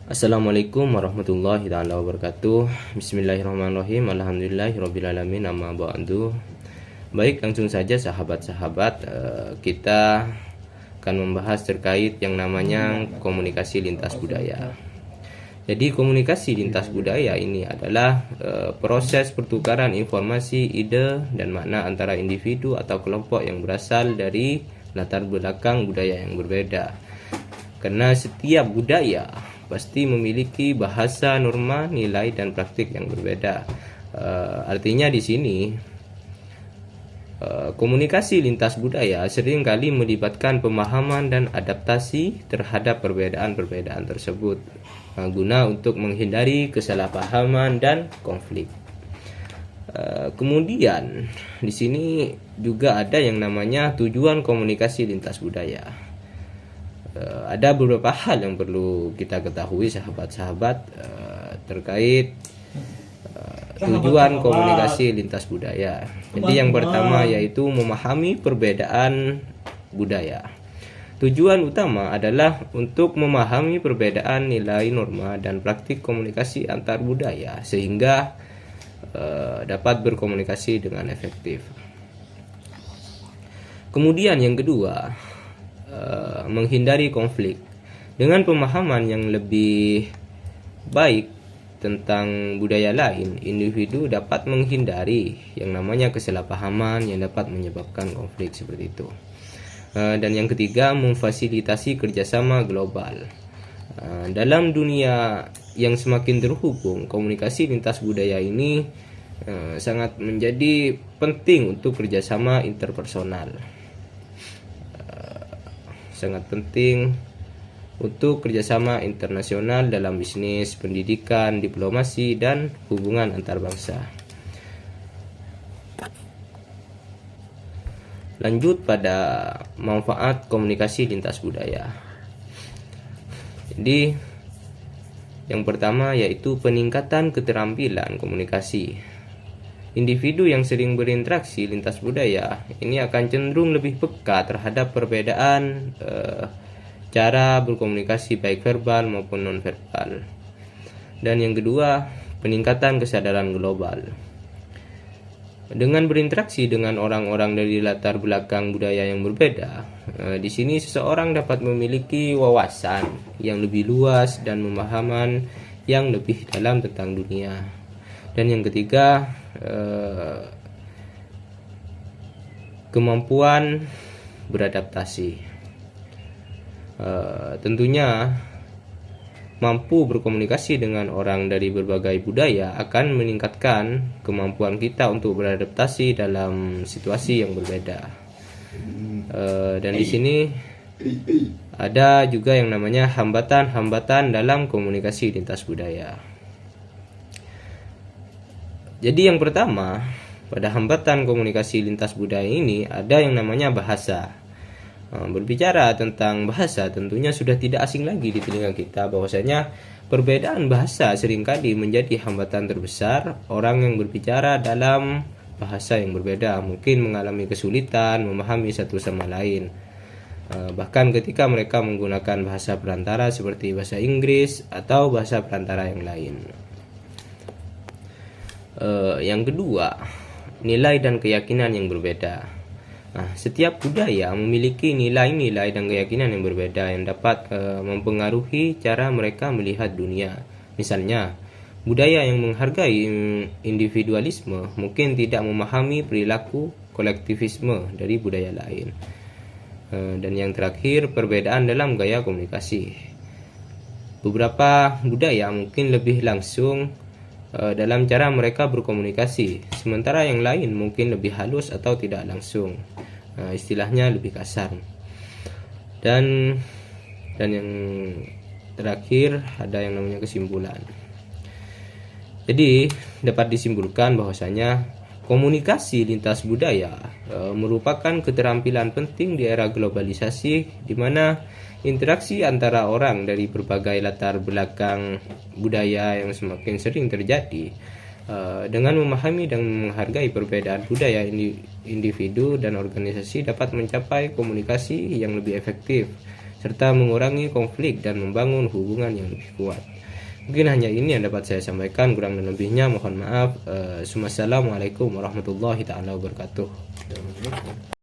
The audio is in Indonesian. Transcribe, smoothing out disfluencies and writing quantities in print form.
Assalamualaikum warahmatullahi taala wabarakatuh. Bismillahirrahmanirrahim. Alhamdulillahirabbil amma ba'du. Baik, langsung saja sahabat-sahabat, kita akan membahas terkait yang namanya komunikasi lintas budaya. Jadi komunikasi lintas budaya ini adalah proses pertukaran informasi, ide, dan makna antara individu atau kelompok yang berasal dari latar belakang budaya yang berbeda. Karena setiap budaya pasti memiliki bahasa, norma, nilai, dan praktik yang berbeda. Artinya di sini komunikasi lintas budaya seringkali melibatkan pemahaman dan adaptasi terhadap perbedaan-perbedaan tersebut, guna untuk menghindari kesalahpahaman dan konflik. Kemudian di sini juga ada yang namanya tujuan komunikasi lintas budaya. Ada beberapa hal yang perlu kita ketahui sahabat-sahabat terkait tujuan komunikasi lintas budaya. Jadi yang pertama yaitu memahami perbedaan budaya. Tujuan utama adalah untuk memahami perbedaan nilai, norma, dan praktik komunikasi antar budaya sehingga dapat berkomunikasi dengan efektif. Kemudian yang kedua, menghindari konflik. Dengan pemahaman yang lebih baik tentang budaya lain, individu dapat menghindari yang namanya kesalahpahaman yang dapat menyebabkan konflik seperti itu. Dan yang ketiga, memfasilitasi kerjasama global. Dalam dunia yang semakin terhubung, komunikasi lintas budaya ini sangat menjadi penting untuk kerjasama interpersonal. Sangat penting untuk kerjasama internasional dalam bisnis, pendidikan, diplomasi, dan hubungan antar bangsa. Lanjut pada manfaat komunikasi lintas budaya. Jadi yang pertama yaitu peningkatan keterampilan komunikasi. Individu yang sering berinteraksi lintas budaya ini akan cenderung lebih peka terhadap perbedaan cara berkomunikasi baik verbal maupun non-verbal. Dan yang kedua, peningkatan kesadaran global. Dengan berinteraksi dengan orang-orang dari latar belakang budaya yang berbeda, di sini seseorang dapat memiliki wawasan yang lebih luas dan pemahaman yang lebih dalam tentang dunia. Dan yang ketiga, kemampuan beradaptasi. Tentunya mampu berkomunikasi dengan orang dari berbagai budaya akan meningkatkan kemampuan kita untuk beradaptasi dalam situasi yang berbeda. Dan di sini ada juga yang namanya hambatan-hambatan dalam komunikasi lintas budaya. Jadi yang pertama, pada hambatan komunikasi lintas budaya ini ada yang namanya bahasa. Berbicara tentang bahasa tentunya sudah tidak asing lagi di telinga kita bahwasanya perbedaan bahasa seringkali menjadi hambatan terbesar. Orang yang berbicara dalam bahasa yang berbeda mungkin mengalami kesulitan memahami satu sama lain. Bahkan ketika mereka menggunakan bahasa perantara seperti bahasa Inggris atau bahasa perantara yang lain. Yang kedua, nilai dan keyakinan yang berbeda. Setiap budaya memiliki nilai-nilai dan keyakinan yang berbeda yang dapat mempengaruhi cara mereka melihat dunia. Misalnya, budaya yang menghargai individualisme mungkin tidak memahami perilaku kolektivisme dari budaya lain. Dan yang terakhir, perbedaan dalam gaya komunikasi. Beberapa budaya mungkin lebih langsung dalam cara mereka berkomunikasi, sementara yang lain mungkin lebih halus atau tidak langsung, istilahnya lebih kasar. Dan yang terakhir ada yang namanya kesimpulan. Jadi dapat disimpulkan bahwasanya komunikasi lintas budaya merupakan keterampilan penting di era globalisasi, di mana interaksi antara orang dari berbagai latar belakang budaya yang semakin sering terjadi. Dengan memahami dan menghargai perbedaan budaya individu dan organisasi dapat mencapai komunikasi yang lebih efektif serta mengurangi konflik dan membangun hubungan yang lebih kuat. Mungkin hanya ini yang dapat saya sampaikan, kurang dan lebihnya mohon maaf. Wassalamualaikum warahmatullahi taala wabarakatuh.